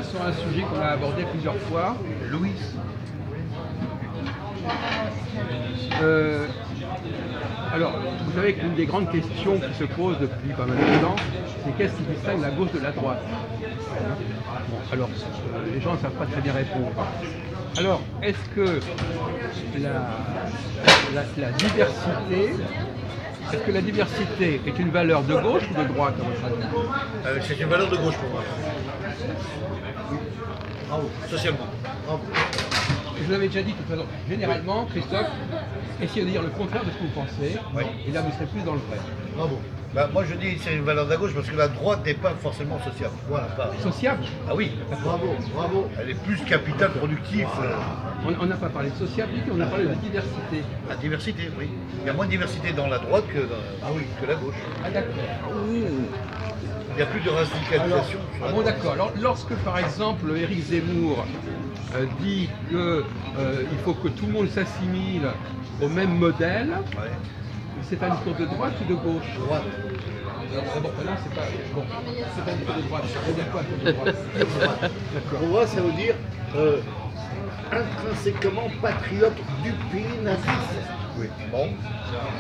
sur un sujet qu'on a abordé plusieurs fois. Louis. Alors, vous savez qu'une des grandes questions qui se posent depuis pas mal de temps, c'est qu'est-ce qui distingue la gauche de la droite? Bon, alors, les gens ne savent pas très bien répondre. Alors, est-ce que la diversité, est-ce que la diversité est une valeur de gauche ou de droite à votre avis? C'est une valeur de gauche pour moi. Bravo. Socialement. Bravo. Je vous l'avais déjà dit de toute façon. Généralement, Christophe, essayez de dire le contraire de ce que vous pensez, Oui. et là vous serez plus dans le vrai. Bravo. Bah, moi je dis que c'est une valeur de la gauche parce que la droite n'est pas forcément sociable. Voilà, pas. Sociable? Ah oui, bravo, bravo. Elle est plus capital productif. On n'a pas parlé de sociabilité, on a parlé de diversité. La diversité, oui. Il y a moins de diversité dans la droite que la gauche. Ah d'accord. Il n'y a plus de radicalisation. sur la Bon droite. d'accord. Alors, lorsque par exemple Éric Zemmour dit qu'il faut que tout le monde s'assimile au même modèle, Ouais. c'est un discours de droite ou de gauche? Droite. Alors, d'abord, non, c'est pas. Bon, c'est un discours de droite. Ça veut dire quoi, de droite? Pour moi, ça veut dire intrinsèquement patriote du pays nazi. Oui. Bon.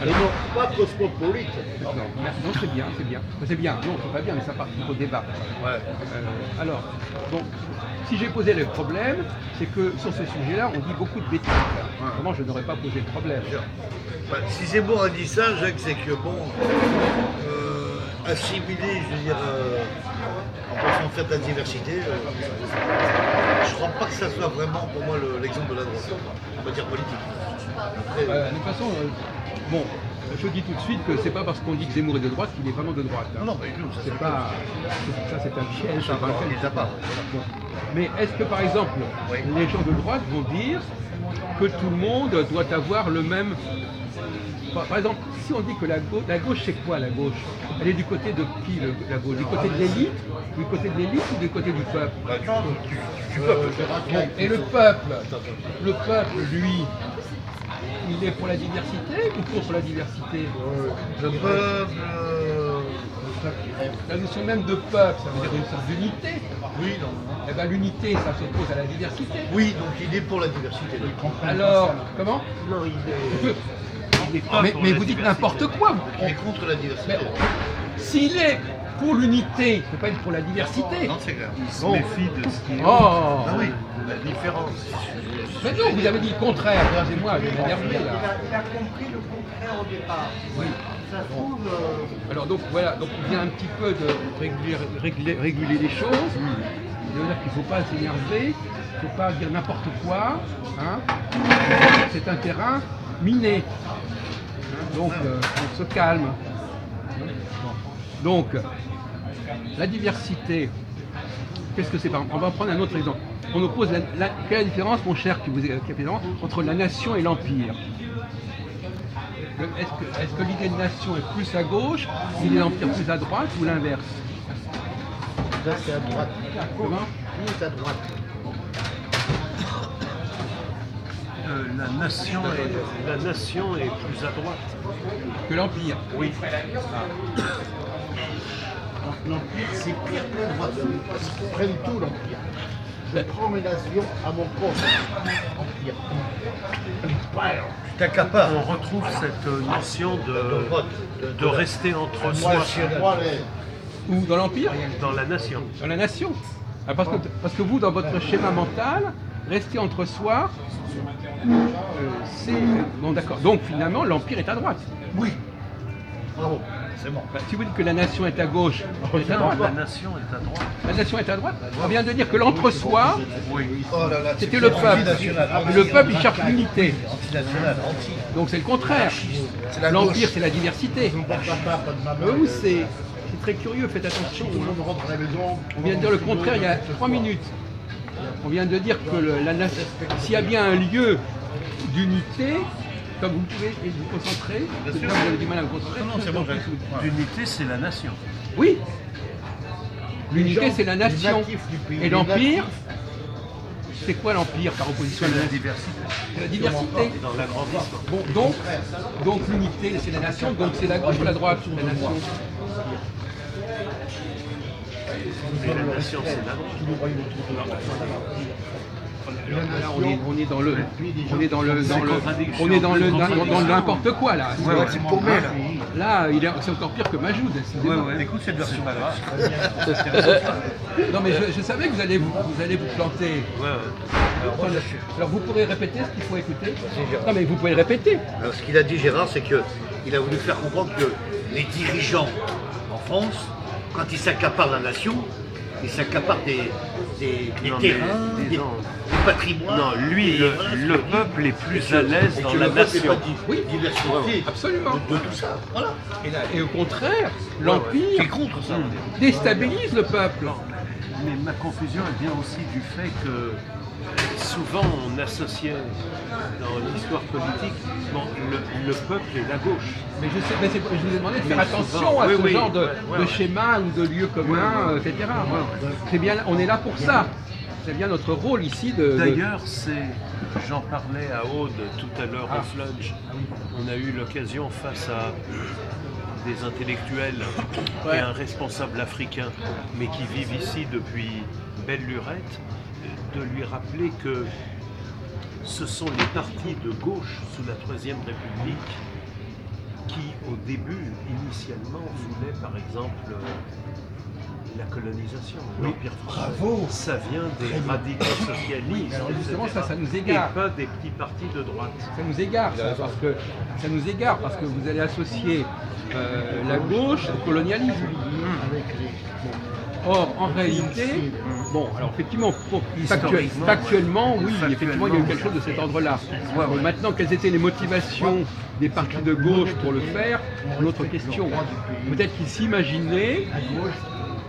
Et non pas cosmopolite. D'accord. Non, c'est bien, c'est bien. C'est bien, non, c'est pas bien, mais ça participe au débat. Ouais. Alors, donc, si j'ai posé le problème, c'est que sur ce sujet-là, on dit beaucoup de bêtises. Comment je n'aurais pas posé le problème? Bah, si Zemmour a dit ça, Jacques, c'est que bon, assimiler, je veux dire, en pensant faire de la diversité, je ne crois pas que ça soit vraiment pour moi l'exemple de la droite, en matière politique. Après, De toute façon, bon, je dis tout de suite que c'est pas parce qu'on dit que Zemmour est de droite qu'il est vraiment de droite. Hein. non, mais nous, ça C'est pas. Ça, c'est un piège. c'est encore des apparts. Bon. Mais est-ce que par exemple, Oui. les gens de droite vont dire que tout le monde doit avoir le même. Par exemple, si on dit que la gauche c'est quoi la gauche? Elle est du côté de qui la gauche? Du côté de l'élite? Du côté de l'élite ou du côté du peuple? Bah, du peuple. Bon, et le peuple, lui, il est pour la diversité ou contre la diversité? Le peuple. La notion même de peuple, ça veut dire une sorte d'unité. Oui, non. Eh bien l'unité, ça s'oppose à la diversité. Oui, donc il est pour la diversité. Alors, comment? Non, il est Mais vous dites n'importe quoi. Il est contre la diversité. Mais s'il est pour l'unité, il ne peut pas être pour la diversité. Non, c'est clair. Se méfie de ce qui est Oh Ah oui. la différence. Mais non, vous avez dit le contraire. Regardez-moi, je vais m'énerver là. il a compris le contraire au départ. Oui. Ça se trouve. Alors donc voilà, donc on vient un petit peu de réguler les choses. C'est-à-dire qu'il ne faut pas s'énerver, il ne faut pas dire n'importe quoi. Hein. C'est un terrain miné. Hein, donc on se calme. Donc la diversité, qu'est-ce que c'est? On va prendre un autre exemple. On oppose quelle est la différence, mon cher capitaine, entre la nation et l'empire? Est-ce que l'idée de nation est plus à gauche, l'idée d'empire plus à droite ou l'inverse? Là, c'est à droite. Comment? Lui est à droite. La nation est plus à droite. Que l'empire. Oui. L'Empire, c'est pire que la droite. Parce qu'ils prennent tout, l'Empire. Je prends mes nations à mon compte. Empire. Empire. T'accapares. On retrouve cette notion de rester entre soi Moi, Ou dans l'empire? dans la nation. Dans la nation. Ah, parce que vous, dans votre schéma mental, rester entre soi, c'est... Bon d'accord. Donc finalement, l'empire est à droite. Oui. Bravo. C'est bon. Bah, si vous dites que la nation est à gauche, elle est à droite. La nation est à droite. La nation est à droite. On vient de dire que l'entre-soi, Oui. Oh là là, c'était le peuple. Antinational. Et le peuple, il cherche l'unité. Antinational, anti. Donc c'est le contraire. C'est la L'empire, gauche. c'est la diversité. pas de maman. Vous, c'est très curieux, faites attention. Tout le monde rentre à la maison. On vient de dire le contraire il y a 3 minutes. On vient de dire que s'il y a bien un lieu d'unité, comme vous pouvez vous concentrer, Bien sûr. vous avez du mal à vous concentrer. Non, c'est bon, L'unité, c'est la nation. Oui, l'unité c'est la Les nation. natifs du pays. Et l'empire, c'est quoi l'empire par opposition à C'est la la nation? diversité. C'est la diversité. Dans l'agrandissement. Bon, donc l'unité c'est la nation, donc c'est la gauche ou la droite la nation? Et la nation, c'est la droite. Là, on est dans n'importe quoi là. C'est paumé là. Là, c'est encore pire que Majoud. Écoute, cette version là. Non mais je savais que vous allez vous planter. Alors vous pourrez répéter ce qu'il faut écouter. Non mais vous pouvez le répéter. Alors, ce qu'il a dit Gérard, c'est qu'il a voulu faire comprendre que les dirigeants en France, quand ils s'accaparent la nation, ils s'accaparent des terrains, des patrimoines. Non, lui, le peuple est plus à l'aise dans la nation. Oui, diversité absolument. de tout ça. Voilà. Et au contraire, l'Empire C'est contre ça. déstabilise le peuple. Mais ma confusion, elle vient aussi du fait que souvent on associait dans l'histoire politique le peuple et la gauche. Mais je vous ai demandé de faire Mais attention souvent, à ce oui, genre de ouais. schéma ou de lieux communs, etc. C'est bien, on est là pour ça. C'est bien notre rôle ici de... D'ailleurs, j'en parlais à Aude tout à l'heure au Flunch. On a eu l'occasion face à des intellectuels et un responsable africain, mais qui vivent ici depuis belle lurette, de lui rappeler que ce sont les partis de gauche sous la Troisième République qui, au début, initialement, voulaient par exemple la colonisation, l'Empire français. Bravo. Ça vient des radicaux socialistes, Alors justement, etc. ça nous égare. Et pas des petits partis de droite. Ça nous égare, parce que vous allez associer la gauche au colonialisme. Or, en réalité, bon, alors effectivement, factuellement, oui, effectivement, il y a eu quelque chose de cet ordre-là. Maintenant, quelles étaient les motivations des partis de gauche pour le faire, c'est une autre question. Peut-être qu'ils s'imaginaient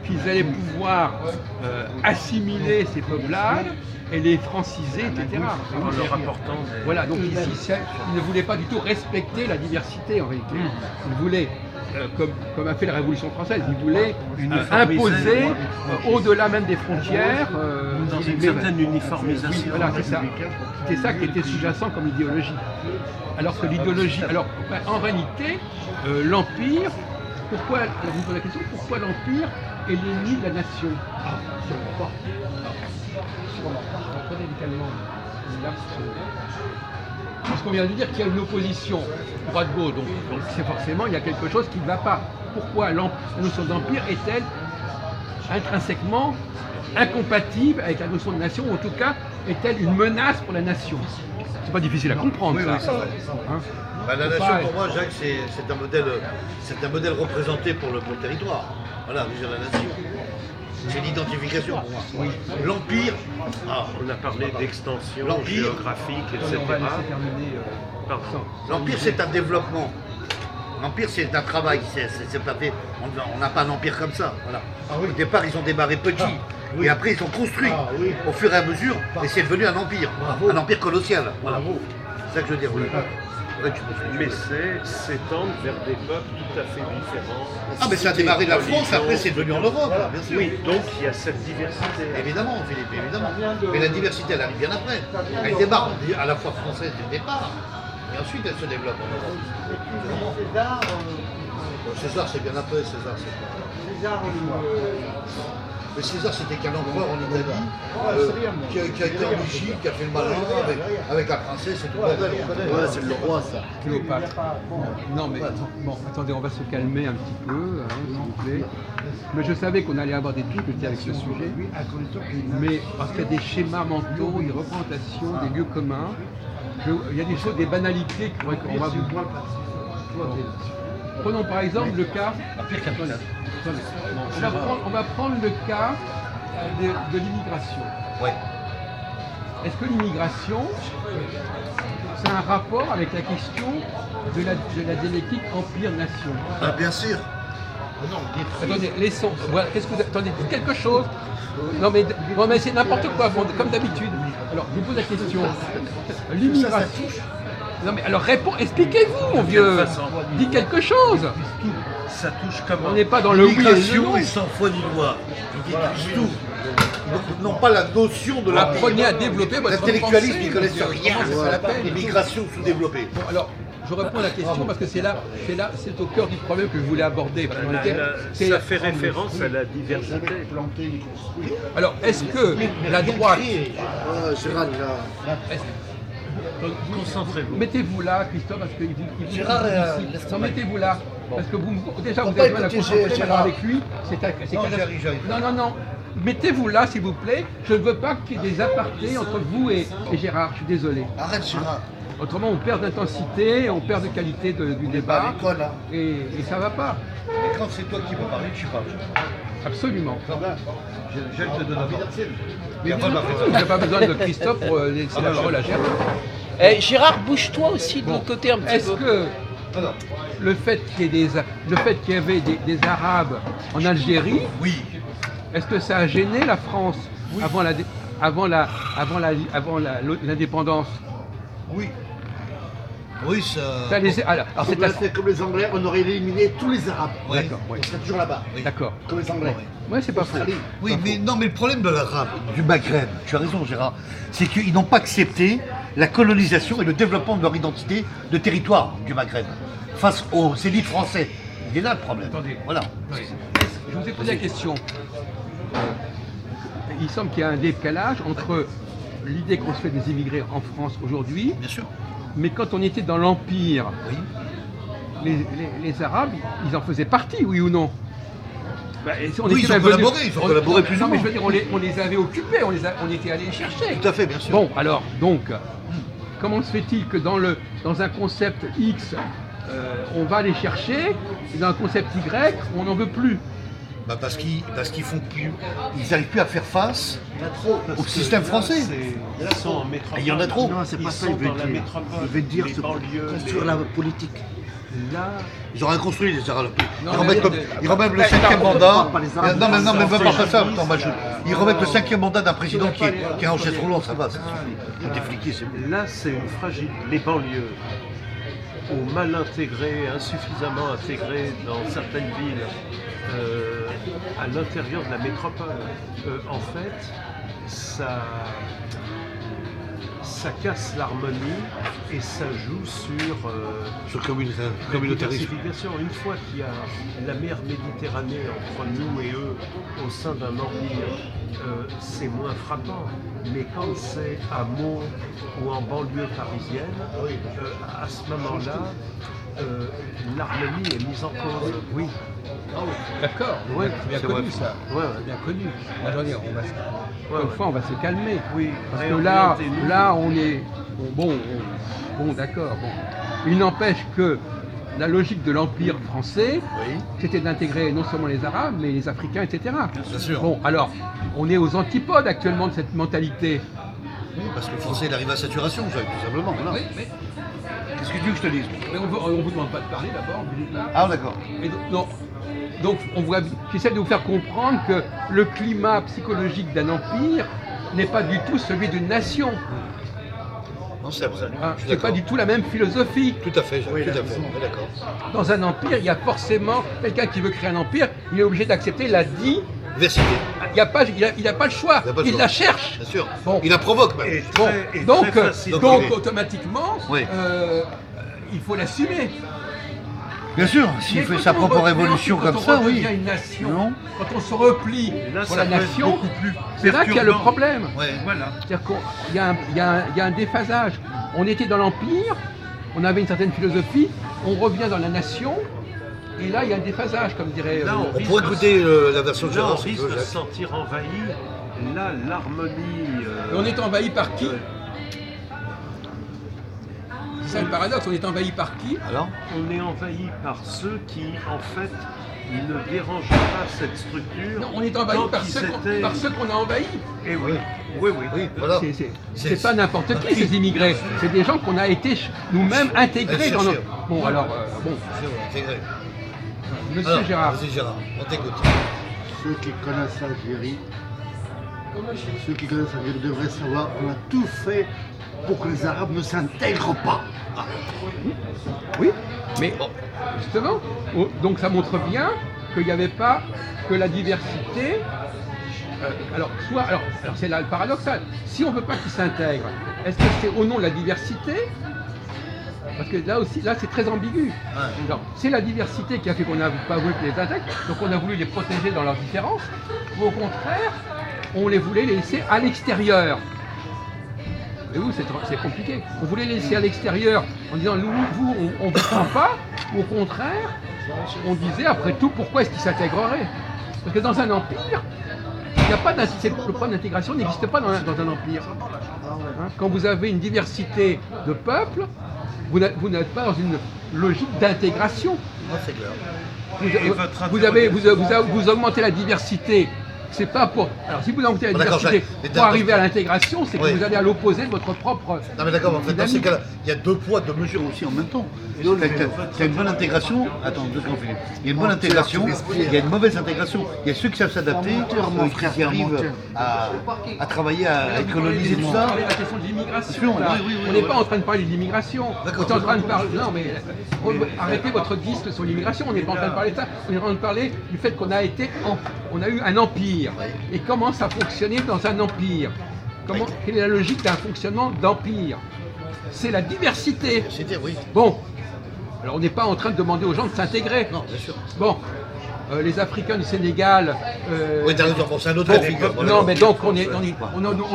qu'ils allaient pouvoir assimiler ces peuplades et les franciser, etc. En leur apportant des... Voilà, donc ils ne voulaient pas du tout respecter la diversité en réalité. Ils voulaient, comme a fait la Révolution française, ils voulaient imposer au-delà même des frontières. dans une certaine uniformisation. Voilà, c'est ça. C'était ça qui était sous-jacent comme idéologie. Alors que l'idéologie, en réalité, l'Empire, pourquoi, vous posez la question, pourquoi l'Empire est l'ennemi de la nation? Parce qu'on vient de dire qu'il y a une opposition droite-gauche, donc c'est forcément il y a quelque chose qui ne va pas. Pourquoi la notion d'empire est-elle intrinsèquement incompatible avec la notion de nation, ou en tout cas est-elle une menace pour la nation? C'est pas difficile à comprendre ça. Hein? La nation, pour moi, Jacques, c'est un modèle représenté pour le territoire. Voilà, déjà la nation. C'est l'identification pour moi. L'Empire, on a parlé d'extension géographique, etc. L'Empire, c'est un développement. L'Empire, c'est un travail. C'est pas fait. On n'a pas un empire comme ça. Voilà. Au départ, ils ont démarré petits. Et après, ils ont construit au fur et à mesure. Et c'est devenu un empire. Un empire colossal. Voilà. C'est ça que je veux dire. Mais c'est s'étendre vers des peuples tout à fait différents. Mais ça a démarré de la France, après c'est devenu en Europe, bien sûr. Oui, donc il y a cette diversité. Évidemment, Philippe, évidemment. Mais la diversité, elle arrive bien après. Elle démarre à la fois française dès le départ, et ensuite elle se développe en Europe. César, c'est bien après, César, c'est pas... Mais César, c'était qu'un empereur en Italie, qui a été en Égypte, qui a fait le malin avec la princesse et tout le bordel. Ouais, c'est le roi, ça. Cléopâtre. Non mais bon, attendez, on va se calmer un petit peu, s'il vous plaît. Mais je savais qu'on allait avoir des difficultés avec ce sujet. Mais parce qu'il y a des schémas mentaux, des représentations, des lieux communs. Il y a des choses, des banalités qu'on va vous voir. Prenons par exemple le cas. On va prendre le cas de l'immigration. Ouais. Est-ce que l'immigration, c'est un rapport avec la question de la dialectique empire-nation? Bien sûr. Attendez, laissons. Voilà, qu'est-ce que vous attendez, dites quelque chose. Non mais c'est n'importe quoi, comme d'habitude. Alors, je vous pose la question. L'immigration. Non mais alors expliquez-vous, mon vieux. Dites quelque chose. Ça touche comment? On n'est pas dans le oui et le L'immigration, non. ils s'en foutent du doigt. Ils disent tout. Ils n'ont pas la notion de la... Apprenez à développer votre L'intellectualisme, pensée, ils ne connaissent rien. c'est la peine. L'immigration sous-développée. Bon, alors, je réponds à la question parce que c'est au cœur du problème que je voulais aborder. Ça fait référence à la diversité. Alors, est-ce que la droite... Gérard, Concentrez-vous. Mettez-vous là, Christophe, parce que vous Gérard, ici. Non, mettez-vous là, parce que déjà, On vous peut avez mal à écouter concentrer Gérard. avec lui. Non, j'arrive. Non. Mettez-vous là, s'il vous plaît. Je ne veux pas qu'il y ait des apartés entre vous et Gérard. Je suis désolé. Arrête, Gérard. Autrement, on perd d'intensité, on perd de qualité du Pas débat. à l'école, hein. Et ça va pas. Mais quand c'est toi qui veux parler, tu parles. Absolument. Je te donne envie. Mais vous n'avez pas besoin de Christophe pour laisser la parole à Gérard. Gérard, bouge-toi aussi de l'autre côté un petit Est-ce peu. que le fait qu'il y avait des Arabes en Algérie, Oui. est-ce que ça a gêné la France avant l'indépendance? Oui. Oui, ça. Alors, On c'est aurait fait comme les Anglais, on aurait éliminé tous les Arabes. Ouais. D'accord, ouais. On serait toujours là-bas. D'accord. Comme les Anglais. Ouais, c'est pas faux. Australie. Oui, mais non, mais le problème de l'arabe, du Maghreb, tu as raison Gérard, c'est qu'ils n'ont pas accepté la colonisation et le développement de leur identité de territoire du Maghreb face aux élites françaises. Il est là le problème. Attendez. Voilà. Je vous ai posé la question. Il semble qu'il y a un décalage entre l'idée qu'on se fait des immigrés en France aujourd'hui, Bien sûr. mais quand on était dans l'Empire, Oui. les Arabes, ils en faisaient partie, oui ou non? Oui, ils ont collaboré plus ou Non, mais moins. je veux dire, on les avait occupés, on était allés les chercher. Tout à fait, bien sûr. Bon, alors, donc, comment se fait-il que dans un concept X, on va les chercher, et dans un concept Y, on n'en veut plus? Bah parce qu'ils font plus, ils n'arrivent plus à faire face Il y en a trop. au système français. Ils sont en métropole. Il y en a trop. Non, c'est pas Ils ça, sont il veut dans la dire. métropole. Il veut dire Les se banlieues, construire les- la politique. Là, Ils ont rien construit les Arabes. Non, Ils remettent, mais- ils remettent le mais- cinquième non, mandat. pas les Arabes. Non, mais Ils même ont pas fait ça. justice. Attends, ils remettent le cinquième mandat d'un président qui est en chaise roulante, ça va. Tout est fliqué, c'est bon. Là, c'est une fragile. Les banlieues, ou mal intégrées, insuffisamment intégrées dans certaines villes, à l'intérieur de la métropole, en fait, ça casse l'harmonie et ça joue sur Sur la communautarisme. diversification. Une fois qu'il y a la mer Méditerranée entre nous et eux au sein d'un empire, c'est moins frappant. Mais quand c'est à Meaux ou en banlieue parisienne, à ce moment-là, l'harmonie est mise en cause. oui. D'accord, ouais, c'est bien c'est connu vrai. ça. Ouais, C'est bien connu. Attendez, Ouais, une fois, on va se calmer. Oui, Parce que là, réorientez-nous. on est. Bon, d'accord. Bon. Il n'empêche que la logique de l'Empire français, Oui, c'était d'intégrer non seulement les Arabes, mais les Africains, etc. bien sûr. Bon, alors, on est aux antipodes actuellement de cette mentalité. Oui, parce que le français il arrive à saturation, Jacques, tout simplement. Voilà. Mais Qu'est-ce que tu veux que je te dise? on vous demande pas de parler d'abord, vous dites là. Ah, d'accord. Et donc, j'essaie de vous faire comprendre que le climat psychologique d'un empire n'est pas du tout celui d'une nation. Non, c'est vrai. Hein. Je suis C'est pas d'accord. du tout la même philosophie. Tout à fait, Jacques, tout à fait. On est d'accord. Dans un empire, il y a forcément quelqu'un qui veut créer un empire, il est obligé d'accepter la dit. Diversité, Il n'a pas le choix. Il a pas le Il choix. la cherche. bien sûr. Bon. Il la provoque même. Et Bon, très- et donc, très facile. donc Donc, automatiquement, Oui. il faut l'assumer. Bien sûr, s'il Mais fait quand sa on propre redevient- révolution quand comme on ça, oui. redevient une nation, Non. quand on se replie Là, sur ça la peut être nation, beaucoup plus c'est là qu'il y a le perturbant. problème. Ouais. Voilà. C'est-à-dire qu'il y a un déphasage. On était dans l'Empire, on avait une certaine philosophie, on revient dans la nation, et là il y a un déphasage, comme dirait. Là, On pourrait écouter la version de Là, on Gérard, si tu risque veux, de se Jacques. sentir envahi. Là, l'harmonie. Et on est envahi par qui? C'est ça le paradoxe, on est envahi par qui? Alors On est envahi par ceux qui, en fait, ne dérangent pas cette structure. Non, on est envahi quand par ils ceux qu'on a envahis. Eh oui, oui, oui. Oui, voilà. C'est pas n'importe qui ces immigrés, c'est des gens qu'on a été nous-mêmes intégrés dans notre. Bon alors, bon, C'est vrai. Monsieur Alors, Gérard. Vas-y Gérard, on t'écoute. Ceux qui connaissent l'Algérie, devraient savoir qu'on a tout fait pour que les Arabes ne s'intègrent pas. Oui, mais justement, donc ça montre bien qu'il n'y avait pas que la diversité. Alors c'est là le paradoxal. Si on ne veut pas qu'ils s'intègrent, est-ce que c'est au nom de la diversité Parce que là aussi, là c'est très ambigu. Genre, c'est la diversité qui a fait qu'on n'a pas voulu les attaquer, donc on a voulu les protéger dans leurs différences, ou au contraire, on les voulait les laisser à l'extérieur. Et vous, c'est compliqué. On voulait les laisser à l'extérieur en disant, nous, vous, on ne vous prend pas, ou au contraire, on disait, après tout, pourquoi est-ce qu'ils s'intégreraient? Parce que dans un empire, il n'y a pas le problème d'intégration n'existe pas dans un empire. Hein, quand vous avez une diversité de peuples, vous n'êtes pas dans une logique d'intégration. C'est clair. Vous augmentez la diversité. C'est pas pour. Alors, si vous augmentez la diversité pour arriver à l'intégration, c'est que vous allez à l'opposé de votre propre. Non, mais d'accord, mais en fait, dans ces cas-là, il y a 2 poids, 2 mesures aussi en même temps. Tu as une bonne intégration. Attends, 2 secondes, Philippe. Il y a une bonne intégration, il y a une mauvaise intégration. Il y a ceux qui savent s'adapter, qui arrivent à travailler, à économiser tout ça. On parle de la question de l'immigration. On n'est pas en train de parler de l'immigration. On est en train de parler. Non, mais arrêtez votre disque sur l'immigration. On n'est pas en train de parler de ça. On est en train de parler du fait qu'on a eu un empire. Et comment ça fonctionnait dans un empire? Quelle est la logique d'un fonctionnement d'empire? C'est la diversité. Oui. Bon, alors on n'est pas en train de demander aux gens de s'intégrer. Non, bien sûr. Bon, les Africains du Sénégal. Oui, t'as raison, c'est un autre figure. Non, mais donc on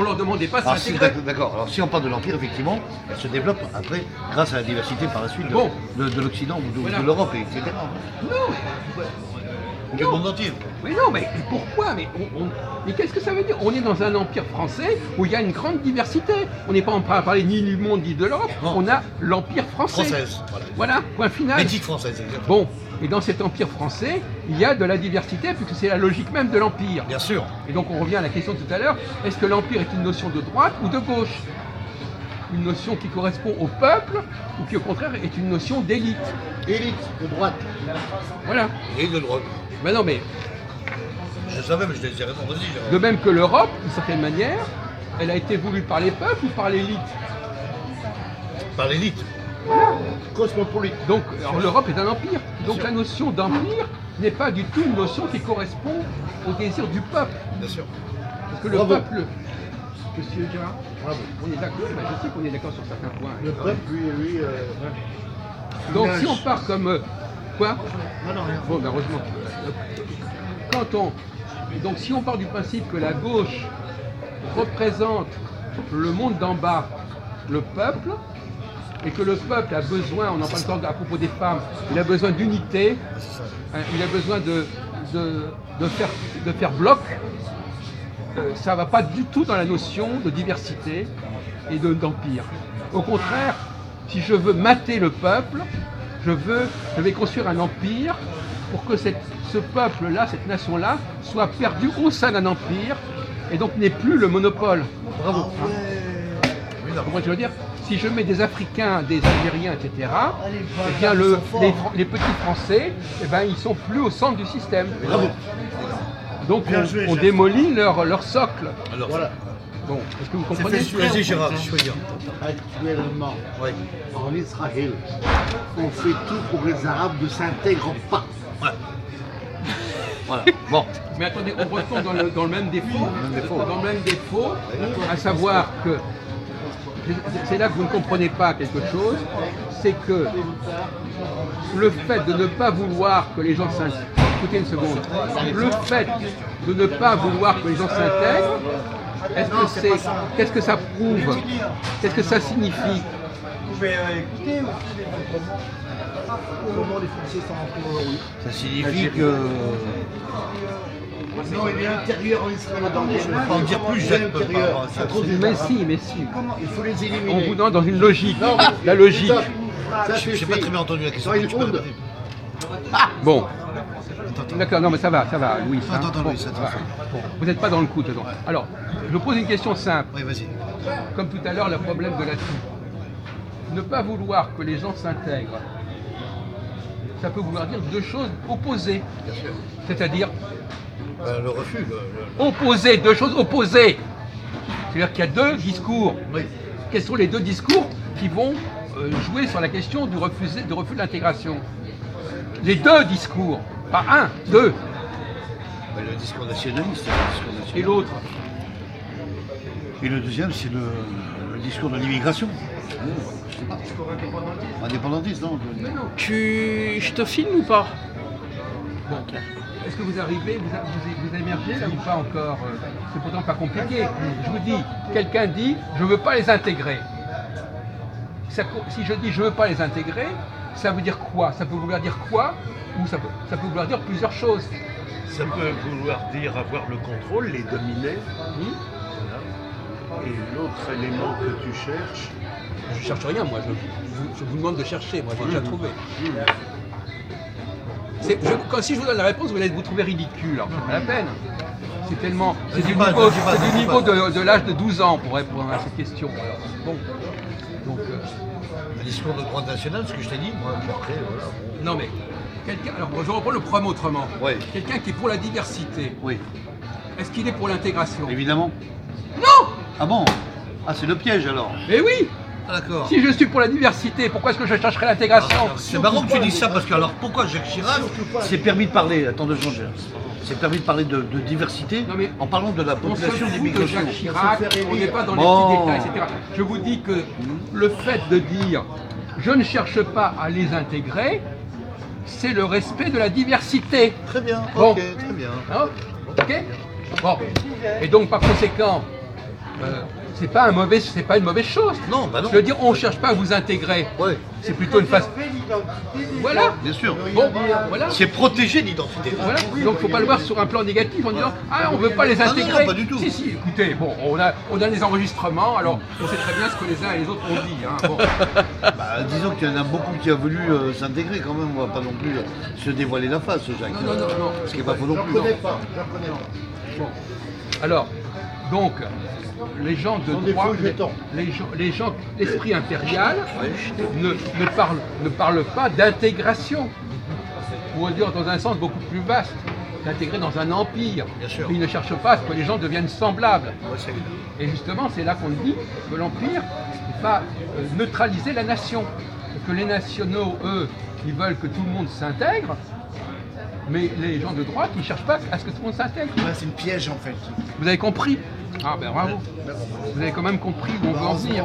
leur demandait pas de s'intégrer. D'accord, alors si on parle de l'Empire, effectivement, elle se développe après, grâce à la diversité par la suite de l'Occident ou de l'Europe, etc. Non, mais. Du monde entier. Mais non, mais pourquoi? Mais qu'est-ce que ça veut dire? On est dans un empire français où il y a une grande diversité. On n'est pas en train de parler ni du monde ni de l'Europe. On a l'empire français. Française. Voilà, point final. Métique française, exactement. Bon, et dans cet empire français, il y a de la diversité puisque c'est la logique même de l'empire. Bien sûr. Et donc on revient à la question de tout à l'heure, est-ce que l'empire est une notion de droite ou de gauche? Une notion qui correspond au peuple ou qui au contraire est une notion d'élite? Élite de droite. Voilà. Et de droite. Ben non, mais je savais, mais je te disais raison, vas-y. de même que l'Europe, d'une certaine manière, elle a été voulue par les peuples ou par l'élite? Par l'élite. Cosmopolite. Donc l'Europe est un empire. Donc la notion d'empire n'est pas du tout une notion qui correspond au désir du peuple. Bien sûr. Parce que le Bravo. peuple, Monsieur Gérard, Bravo. on est d'accord, ben, je sais qu'on est d'accord sur certains points. Le peuple, oui. Donc si on part comme quoi? Non, rien. Bon, ben, heureusement. Donc si on part du principe que la gauche représente le monde d'en bas, le peuple, et que le peuple a besoin, on en parle encore à propos des femmes, il a besoin d'unité, hein, il a besoin de faire bloc, ça ne va pas du tout dans la notion de diversité et d'empire. Au contraire, si je veux mater le peuple, je vais construire un empire pour que ce peuple-là, cette nation-là, soit perdue au sein d'un empire et donc n'ait plus le monopole. Bravo. Vous comprenez ce que je veux dire? Si je mets des Africains, des Algériens, etc., eh bien les petits Français, eh ben, ils sont plus au centre du système. Bravo. Donc on démolit leur socle. Alors, Voilà. Bon, est-ce que vous comprenez? Vas-y, Gérard, choisir. Actuellement, Ouais. en Israël, on fait tout pour que les Arabes ne s'intègrent pas. Ouais. Voilà. Bon. Mais attendez, on retombe dans le même défaut, dans le même défaut, à savoir que c'est là que vous ne comprenez pas quelque chose, c'est que le fait de ne pas vouloir que les gens s'intègrent, écoutez une seconde, le fait de ne pas vouloir que les gens s'intègrent, qu'est-ce que ça prouve? Qu'est-ce que ça signifie? Comment les Français sont rentrés dans la rue? Ça signifie que. Non, il est à l'intérieur en Israël. Je ne peux pas en dire plus, Jacques, par rapport à ça. Mais si. Il faut les On éliminer. vous donne dans une logique. Non, mais- La logique. Ça Je n'ai pas très bien entendu la question. Soyez Tu peux honte. répéter. Bon. D'accord, non mais ça va, Louis. hein. Attends, Bon, Louis, attends. voilà. Bon, vous n'êtes pas dans le coup, de toute façon. Alors, je vous pose une question simple. Oui, vas-y. Comme tout à l'heure, le problème de la troupe. Ne pas vouloir que les gens s'intègrent, ça peut vouloir dire deux choses opposées. Bien sûr. C'est-à-dire Le refus. opposées, deux choses opposées. C'est-à-dire qu'il y a deux discours. Oui. Quels sont les deux discours qui vont jouer sur la question du refus de l'intégration? Les deux discours, pas un, deux. Le discours nationaliste. Le discours nationaliste. Et l'autre? Et le deuxième, c'est le discours de l'immigration. Je sais pas. Indépendantiste, non? Je te filme ou pas? Bon, est-ce que vous arrivez, vous émergez là ou pas encore? C'est pourtant pas compliqué. Je vous dis, quelqu'un dit, je veux pas les intégrer. Si je dis je veux pas les intégrer, ça veut dire quoi? Ça peut vouloir dire quoi? Ou ça peut vouloir dire plusieurs choses. Ça peut vouloir dire avoir le contrôle, les dominer. Voilà. Et l'autre élément que tu cherches, Je cherche rien, moi. Je vous demande de chercher. Moi, j'ai déjà trouvé. Si je vous donne la réponse, vous allez vous trouver ridicule. Alors, c'est pas la peine. C'est tellement. C'est du niveau de l'âge de 12 ans pour répondre à cette question. Alors, bon. Donc. Le discours de droite nationale, ce que je t'ai dit, moi, après, voilà. Non, mais. Alors, je reprends le problème autrement. Oui. Quelqu'un qui est pour la diversité, Oui, est-ce qu'il est pour l'intégration? évidemment. Non! Ah bon? Ah, c'est le piège alors. Mais oui! Ah, d'accord. Si je suis pour la diversité, pourquoi est-ce que je chercherai l'intégration? C'est marrant que tu dises ça parce que alors pourquoi Jacques Chirac s'est permis de parler, attends 2 secondes, c'est permis de parler de diversité Non, mais en parlant de la On se population fout de d'immigration. Jacques Chirac, on n'est pas dans les Bon. petits détails, etc. Je vous dis que le fait de dire je ne cherche pas à les intégrer, c'est le respect de la diversité. Très bien, Bon. ok, très bien. Hein? Ok? Bon. Et donc par conséquent, c'est pas une mauvaise chose. Non, bah non. Je veux dire, on ne cherche pas à vous intégrer. Ouais, C'est plutôt une phase. Voilà. bien sûr. Bon, voilà. C'est protéger l'identité. Voilà. Donc il ne faut pas le voir sur un plan négatif en disant ah on ne veut pas les intégrer. non, pas du tout. Si, écoutez, bon, on a des enregistrements, alors on sait très bien ce que les uns et les autres ont dit. Hein. Bon. Bah, disons qu'il y en a beaucoup qui a voulu s'intégrer quand même, on va pas non plus se dévoiler la face, Jacques. Non. Ce qui n'est pas faux non Je plus. ne connais pas, je ne connais pas. Bon. Alors, donc, les gens de sont des droite, faux jetons. les gens, l'esprit impérial ne parlent pas d'intégration. Pour dire dans un sens beaucoup plus vaste, d'intégrer dans un empire. Bien sûr. Ils ne cherchent pas à ce que les gens deviennent semblables. Ouais, c'est évident. Et justement, c'est là qu'on dit que l'empire va neutraliser la nation. Que les nationaux, eux, ils veulent que tout le monde s'intègre. Mais les gens de droite, ils ne cherchent pas à ce que tout le monde s'intègre. Ouais, c'est une piège en fait. Vous avez compris? Ah ben bravo. Vous avez quand même compris où on veut en venir.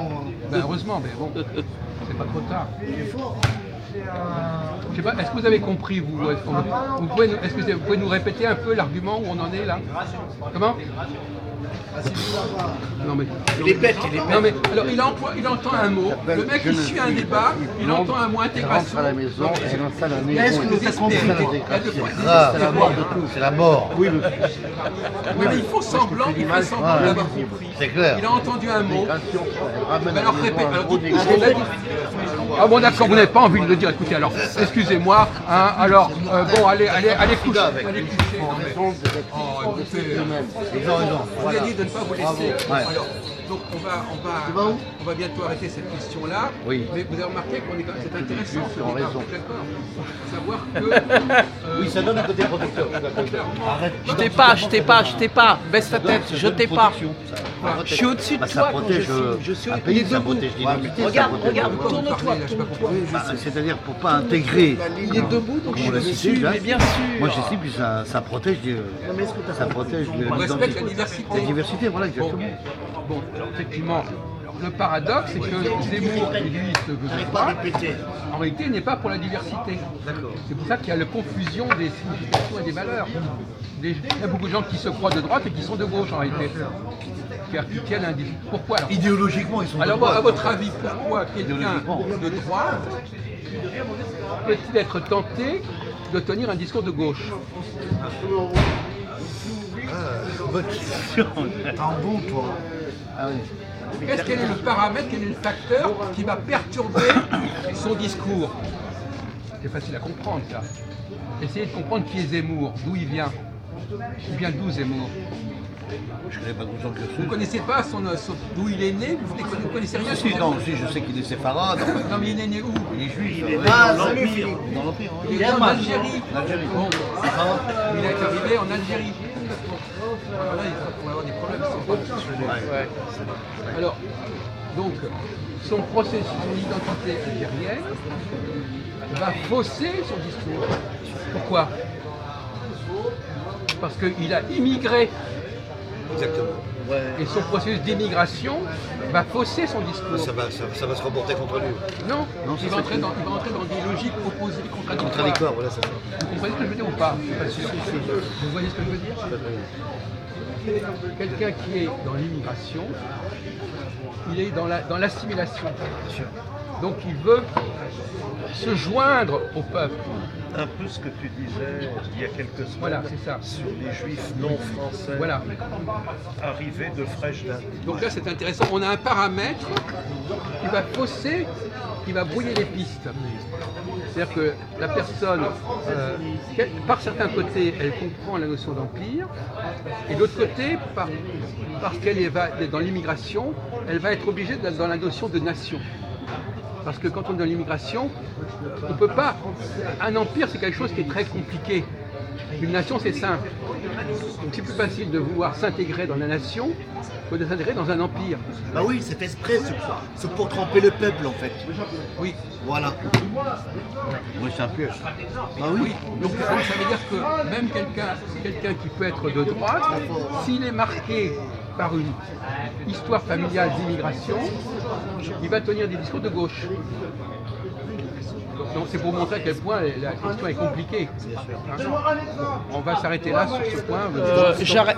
Ben, heureusement, mais bon, c'est pas trop tard. Je sais pas, est-ce que vous avez compris vous? Est-ce que vous pouvez nous répéter un peu l'argument où on en est là? Comment? Non mais, Il est bête, il est non mais alors il entend un mot, le mec il suit un débat, il entend un mot intégration. à la maison et elle installe un Est-ce égo. que vous avez compris? Grave, c'est la mort. Oui, mais Oui, mais il faut semblant d'avoir compris. C'est clair. Il a entendu un mot. ramène Mais alors à la répète, maison un alors gros dites égo. ce qu'il a dit. Ah bon d'accord, vous n'avez pas envie de le dire, écoutez alors, excusez-moi, hein, alors, bon allez coucher, allez coucher. Non, mais- Oh, écoutez, Ils ont raison. vous avez dit de ne pas vous laisser. Ouais. Alors, donc on va bientôt arrêter cette question-là. Oui. Mais vous avez remarqué qu'on est c'est intéressant ce débat, raison. d'accord. Savoir que Oui, ça donne un côté protecteur. Arrête. Je t'ai pas. Baisse ta tête, je t'ai pas. Je suis au-dessus de Bah, ça toi quand protège je suis un il pays, est ça debout. protège l'identité. ça Regarde, protège- regarde, Pourquoi vous tourne-toi, parlez, là, je sais pas tourne-toi. pourquoi. Bah, c'est-à-dire pour pas intégrer. Il est debout, donc Comme on je l'a le cité, suis, Jacques. mais bien sûr. Moi j'estime que ça protège, ça protège On respecte la diversité. la diversité, voilà Bon, exactement. bon, alors, effectivement, le paradoxe, c'est que Zemmour, qui lui se veut de droite, en réalité, il n'est pas pour la diversité. C'est pour ça qu'il y a la confusion des significations et des valeurs. Il y a beaucoup de gens qui se croient de droite et qui sont de gauche, en réalité. Qui tiennent un... Pourquoi alors? Idéologiquement, ils sont Alors, de droite. à votre avis, pourquoi quelqu'un Idéologiquement. de droite peut-il être tenté de tenir un discours de gauche? Bonne question. T'es en bon, toi. Ah oui. Quel est le paramètre, quel est le facteur qui va perturber son discours? C'est facile à comprendre, ça. Essayez de comprendre qui est Zemmour, d'où il vient. Il vient d'où Zemmour? Je connais pas autant que Vous ne connaissez pas d'où il est né? Vous connaissez rien sur Si, non, si, je sais qu'il est séfarade. Non, mais il est né où? Il est juif. Ah, dans salut, l'Empire. Philippe. Dans l'Empire, hein. Il est en Algérie. En Algérie. Bon, il est arrivé en Algérie. Alors là, on va avoir des problèmes. Ouais. Alors, donc, son processus, son identité algérienne va fausser son discours. Pourquoi? Parce qu'il a immigré. Exactement. Et son processus d'immigration va fausser son discours. Ça va se reporter contre lui. Non, il va entrer dans des logiques opposées, contradictoires. Contradictoire, voilà, c'est ça. Vous comprenez ce que je veux dire ou pas? Je suis pas sûr. Vous voyez ce que je veux dire? Quelqu'un qui est dans l'immigration, il est dans l'assimilation. Donc il veut se joindre au peuple. Un peu ce que tu disais il y a quelques semaines Voilà, c'est ça. sur les juifs non français Voilà. arrivés de fraîche date. Donc là c'est intéressant, on a un paramètre qui va fausser, qui va brouiller les pistes. C'est-à-dire que la personne, par certains côtés, elle comprend la notion d'empire, et de l'autre côté, parce qu'elle est dans l'immigration, elle va être obligée d'être dans la notion de nation. Parce que quand on est dans l'immigration, on ne peut pas. Un empire, c'est quelque chose qui est très compliqué. Une nation, c'est simple. Donc c'est plus facile de vouloir s'intégrer dans la nation que de s'intégrer dans un empire. Bah oui, c'est fait exprès, c'est pour tromper le peuple en fait. Oui. Voilà. Oui, c'est un piège. Ah oui. Donc ça veut dire que même quelqu'un qui peut être de droite, s'il est marqué par une histoire familiale d'immigration, il va tenir des discours de gauche. Donc c'est pour montrer à quel point la question est compliquée. Hein. On va s'arrêter là sur ce point. J'arrête.